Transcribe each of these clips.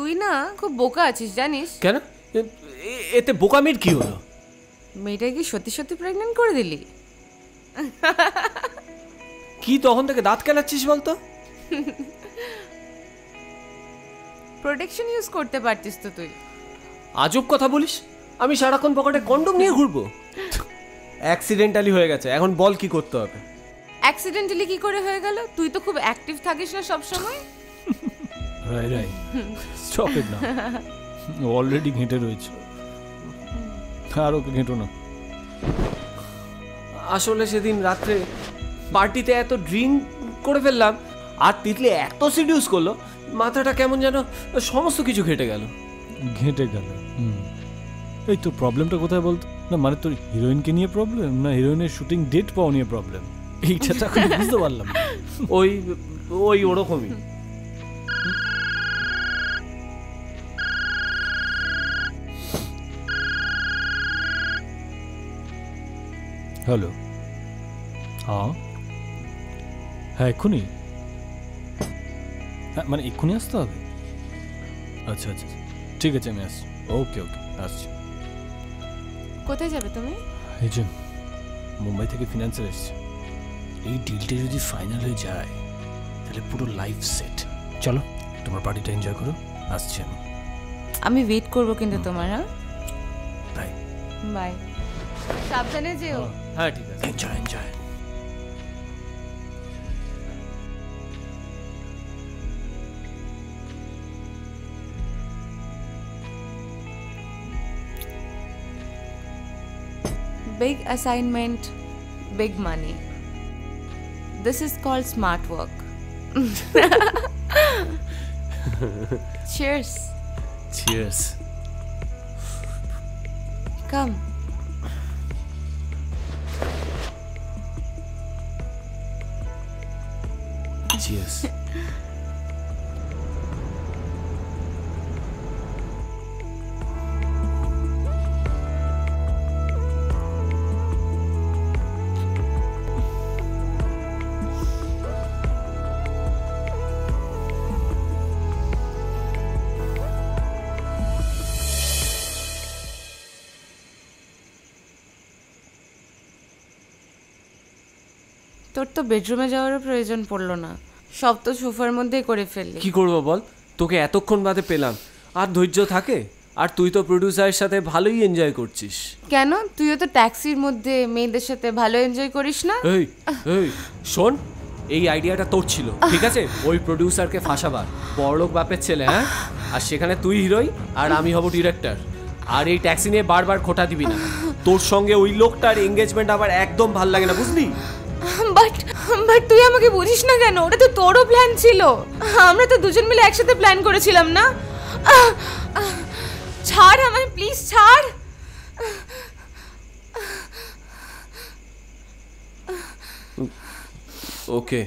তুই না খুব বোকা আছিস জানিস। কেন? এতে বোকামির কি হলো? মেয়েটা কি সত্যি সত্যি প্রেগন্যান্ট করে দিলি? কি তখন থেকে দাঁত কেলাচ্ছিস বলতো? প্রোটেকশন ইউজ করতে পারতিস তো তুই। আজব কথা বলিস। আমি সারাক্ষণ পকেটে কন্ডম নিয়ে ঘুরবো? অ্যাক্সিডেন্টালি হয়ে গেছে, এখন বল কি করতে হবে? অ্যাক্সিডেন্টালি কি করে হয়ে গেল? তুই তো খুব অ্যাক্টিভ থাকিস না সব সময়। রাই রাই, স্টপ ইট নাও। অলরেডি ঘেঁটে রয়েছে, আর ওকে ঘেঁটো না। আসলে সেদিন রাত্রে পার্টিতে এত ড্রিঙ্ক করে ফেললাম, আর তিতলি এত সিডিউস করলো, মাথাটা কেমন যেন সমস্ত কিছু ঘেটে গেল। ঘেঁটে গেল? এই তোর প্রবলেমটা কোথায় বলতো? না মানে তোর হিরোইনকে নিয়ে প্রবলেম, না হিরোইনের শুটিং ডেট পাওয়া নিয়ে প্রবলেম? এইটা তো এখন বুঝতে পারলাম। ওই ওই ওরকমই। হ্যালো, হ্যাঁ এক্ষুনি? হ্যাঁ মানে এক্ষুনি আসতে হবে? আচ্ছা আচ্ছা ঠিক আছে, আমি আসছি। ওকে ওকে, আসছি। কোথায় যাবে তুমি? এই যে মুম্বাই থেকে ফিনান্সার এসছে, এই ডিলটা যদি ফাইনাল হয়ে যায় তাহলে পুরো লাইফ সেট। চলো তোমার পার্টিটা এনজয় করো, আসছি আমি। আমি ওয়েট করবো কিন্তু তোমার। হ্যাঁ বাই বাই, সাবধানে যেও। হ্যাঁ ঠিক আছে, enjoy enjoy. Big assignment, big money. This is called smart work. Cheers. Cheers. Come. Cheers. তোর তো বেডরুমে যাওয়ারও প্রয়োজন পড়লো না, সব তো সোফার মধ্যেই করে ফেললি। কি করবো বল, তোকে এতক্ষণ বাদে পেলাম, আর ধৈর্য থাকে? আর তুই তো প্রোডিউসারের সাথে ভালোই এনজয় করছিস। কেন, তুইও তো ট্যাক্সির মধ্যে মেয়েদের সাথে ভালো এনজয় করিস না? এই এই শোন, এই আইডিয়াটা তোর ছিল, ঠিক আছে? ওই প্রোডিউসারকে ফাঁসাবার, বড়লোক বাপের ছেলে, হ্যাঁ? আর সেখানে তুই হিরোই আর আমি হব ডিরেক্টর। আর এই ট্যাক্সি নিয়ে বারবার খোটা দিবি না। তোর সঙ্গে ওই লোকটার এঙ্গেজমেন্ট আমার একদম ভাল লাগে না, বুঝলি? বাট তুই আমাকে বুঝিস না কেন? ওটা তো তোরও প্ল্যান ছিল, আমরা তো দুজন মিলে একসাথে প্ল্যান করেছিলাম না? ছাড় আমায় প্লিজ, ছাড়। ওকে,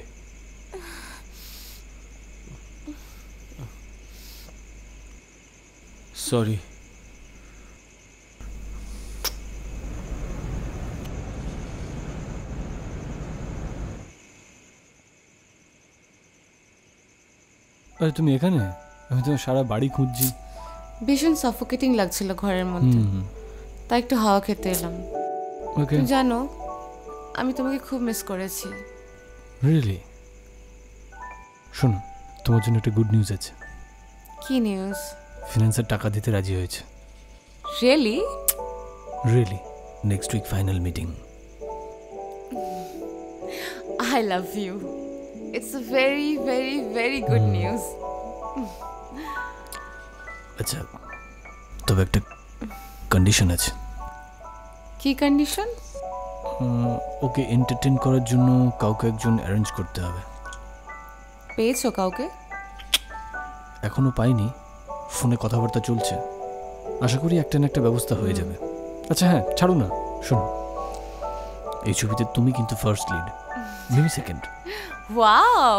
সরি। আরে তুমি এখানে? আমি তোমার সারা বাড়ি খুঁজছি। ভীষণ সাফোকেটিং লাগছিল ঘরের মধ্যে, তাই একটু হাওয়া খেতে এলাম। ওকে, তুমি জানো আমি তোমাকে খুব মিস করেছি। রিয়েলি? শোনো, তোমার জন্য একটা গুড নিউজ আছে। কি নিউজ? ফিনান্সার টাকা দিতে রাজি হয়েছে। Really? Really, next week final meeting. I love you. It's a very, very, very good news. আচ্ছা, তবে একটা কন্ডিশন আছে। কি কন্ডিশন? ওকে এন্টারটেইন করার জন্য কাউকে একজন অ্যারেঞ্জ করতে হবে। পেয়েছো কাউকে? এখনো পাইনি, ফোনে কথাবার্তা চলছে, আশা করি একটা না একটা ব্যবস্থা হয়ে যাবে। আচ্ছা হ্যাঁ, ছাড়ো না, শোনো, এই ছবিতে তুমি কিন্তু first lead, Mimi second. Wow.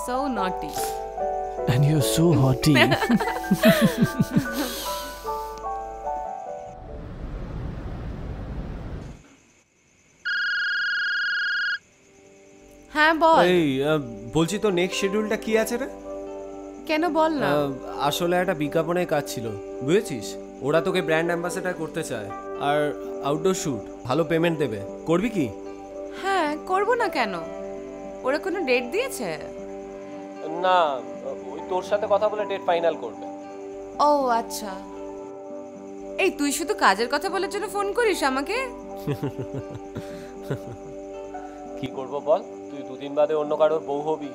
So naughty. And you're so haughty. হ্যাঁ বল। এই বলছি তো নেক্সট শিডিউলটা কি আছে রে? কেন বল না। আসলে একটা বিজ্ঞাপনের কাজ ছিল, বুঝেছিস? ওরা তোকে ব্র্যান্ড অ্যাম্বাসেডার করতে চায়, আর আউটডোর শুট, ভালো পেমেন্ট দেবে। করবি কি? হ্যাঁ, করব না কেন? ওরা কোনো ডেট দিয়েছে? না, ওই তোর সাথে কথা বলে ডেট ফাইনাল করবে। ও আচ্ছা। এই তুই শুধু কাজের কথা বলার জন্য ফোন করিস আমাকে? কি করব বল, তুই দুদিন বাদে অন্য কারোর বউ হবি,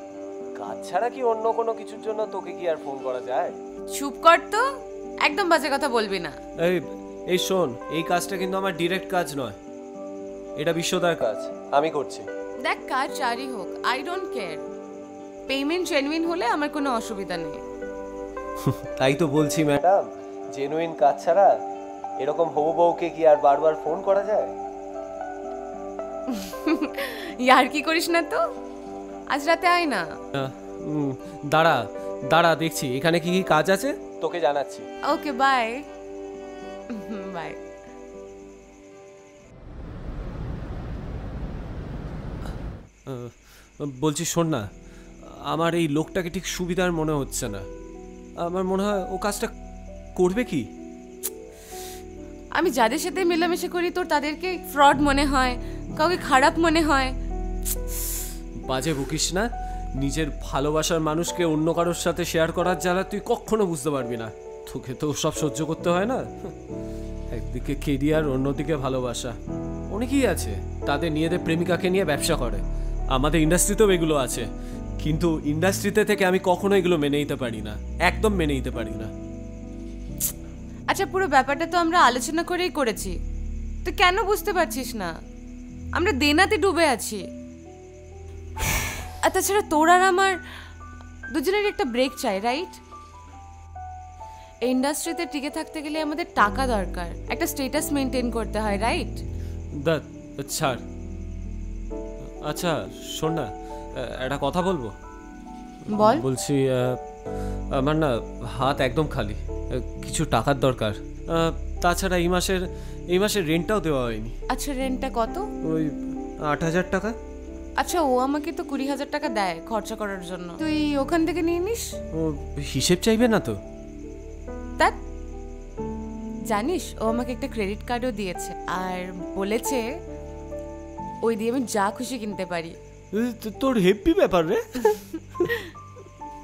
কাজ ছাড়া কি অন্য কোনো কিছুর জন্য তোকে কি আর ফোন করা যায়? চুপ কর তো, একদম বাজে কথা বলবি না। এই শোন, এই কাজটা কিন্তু আমার ডিরেক্ট কাজ নয়, এটা বিশ্বদার কাজ, আমি করছি। দেখ, কাজ যারই হোক, I don't care. Payment genuine হলে আমার কোনো অসুবিধা নেই। তাই তো বলছি ম্যাডাম, জেনুইন কাজ ছাড়া এরকম হবু বউকে কি আর বারবার ফোন করা যায়? ইয়ার কি করিস না তো, আজ রাতে আয় না। দাঁড়া দাঁড়া, দেখছি এখানে কি কি কাজ আছে, তোকে জানাচ্ছি। ওকে, বাই বাই। বলছি শোন না, আমার এই লোকটাকে ঠিক সুবিধার মনে হচ্ছে না। আমার মনে হয় ও কাজটা করবে কি। আমি যাদের সাথে মেলামেশা করি তোর তাদেরকে ফ্রড মনে হয়, কাউকে খারাপ মনে হয়। বাজে বকিস না, নিজের ভালোবাসার মানুষকে অন্য কারোর সাথে শেয়ার করার জ্বালা তুই কখনো বুঝতে পারবি না। তোকে তো সব সহ্য করতে হয় না। একদিকে কেরিয়ার, অন্যদিকে ভালোবাসা। অনেকেই আছে তাদের নিজেদের প্রেমিকাকে নিয়ে ব্যবসা করে, আমাদের ইন্ডাস্ট্রিতেও এগুলো আছে, কিন্তু ইন্ডাস্ট্রিতে থেকে আমি কখনো এগুলো মেনে নিতে পারি না, একদম মেনে নিতে পারি না। আচ্ছা, পুরো ব্যাপারটা তো আমরা আলোচনা করেই করেছি, তুই কেন বুঝতে পারছিস না? আমরা দেনাতে ডুবে আছি। আর তাছাড়া তোর আর আমার দুজনের একটা ব্রেক চাই, রাইট? ইন্ডাস্ট্রিতে টিকে থাকতে গেলে আমাদের টাকা দরকার, একটা স্ট্যাটাস মেনটেন করতে হয়, রাইট? ছাড়। আচ্ছা শোন না, একটা কথা বলবো। বল। বলছি আমার না হাত একদম খালি, কিছু টাকার দরকার। তাছাড়া এই মাসের রেন্টটাও দেওয়া হয়নি। আচ্ছা, রেন্টটা কত? ওই 8,000 টাকা। আচ্ছা, ও আমাকে তো 20,000 টাকা দেয় খরচা করার জন্য, তুই ওখান থেকে নিয়ে নিস। ও হিসেব চাইবে না তো? তা জানিস, ও আমাকে একটা ক্রেডিট কার্ডও দিয়েছে, আর বলেছে ওই দিয়ে আমি যা খুশি কিনতে পারি। তোর হেভি ব্যাপার রে।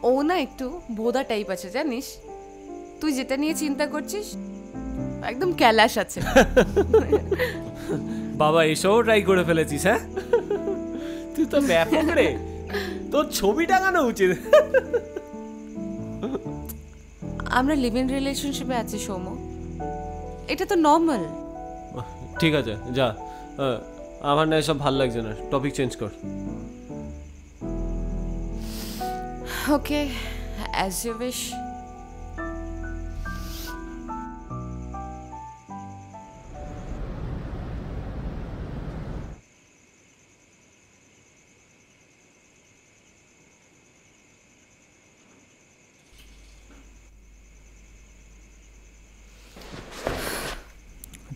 ও না একটু বোদা টাইপ আছে, জানিস? তুই যেটা নিয়ে চিন্তা করছিস একদম ক্যালাশ আছে। বাবা, এসবও ট্রাই করে ফেলেছিস? হ্যাঁ, তুই তো ব্যাপক রে, তোর ছবি টাঙানো উচিত। আমরা লিভ ইন রিলেশনশিপে আছি সৌম, এটা তো নর্মাল। ঠিক আছে, যা। আমার না এসব ভাল লাগছে না, টপিক চেঞ্জ কর। ওকে, অ্যাজ ইউ উইশ।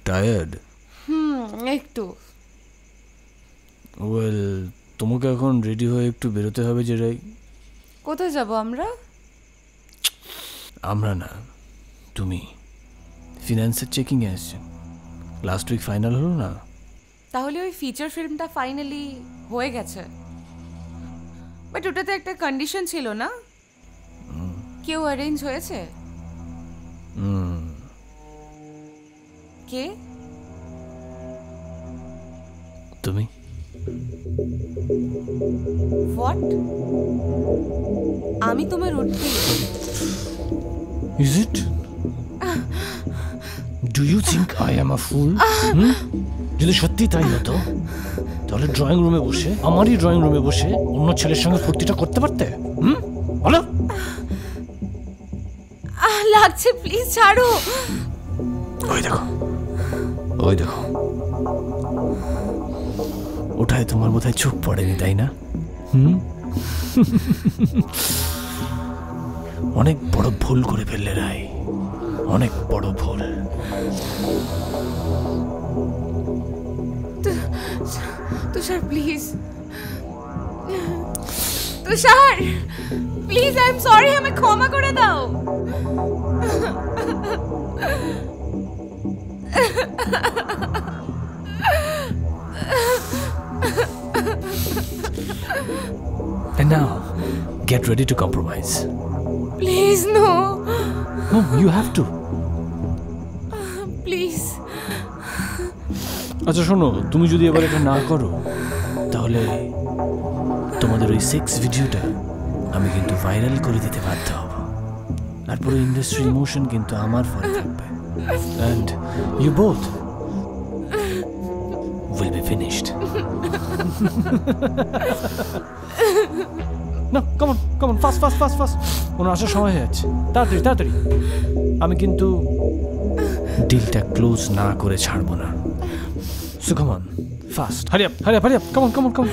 টায়ার্ড? একটু। ওয়েল, তোমাকে এখন রেডি হয়ে একটু বেরোতে হবে যে রাই। কোথায় যাব আমরা? আমরা না, তুমি। ফিনান্সের চেকিংয়ে আসছে, লাস্ট উইক ফাইনাল হলো না? তাহলে ওই ফিচার ফিল্মটা ফাইনালি হয়ে গেছে, বাট ওটাতে একটা কন্ডিশন ছিল না? কেউ অ্যারেঞ্জ হয়েছে? কে? তুমি। হোয়াট? আমি তোমার উঠবি? Is it? Do you think I am a fool? যদি সত্যি তাই হতো তাহলে ড্রয়িং রুমে বসে, আমারই ড্রয়িং রুমে বসে অন্য ছেলের সঙ্গে ফুর্তিটা করতে পারতে। বলো। লাগছে, প্লিজ ছাড়ো। ওই দেখো, ওই দেখো, ওটাই তোমার বোধহয় চোখ পড়েনি, তাই না? অনেক বড় ভুল করে ফেললে রাই, অনেক বড় ভুল। Tushar please. Tushar please I am sorry, আমায় ক্ষমা করে দাও। And now, get ready to compromise. Please no, No, you have to. Please. আচ্ছা শোনো, তুমি যদি এবার এটা না করো তাহলে তোমাদের ওই সেক্স ভিডিওটা আমি কিন্তু ভাইরাল করে দিতে বাধ্য হব। তারপরে ইন্ডাস্ট্রি ইমোশন কিন্তু আমার ফলে থাকবে। And you both will be finished. No, come on, fast. ওনার আসার সময় হয়ে যাচ্ছে, তাড়াতাড়ি। আমি কিন্তু ডিলটা ক্লোজ না করে ছাড়বো না। So come on, fast. Hurry up. Come on.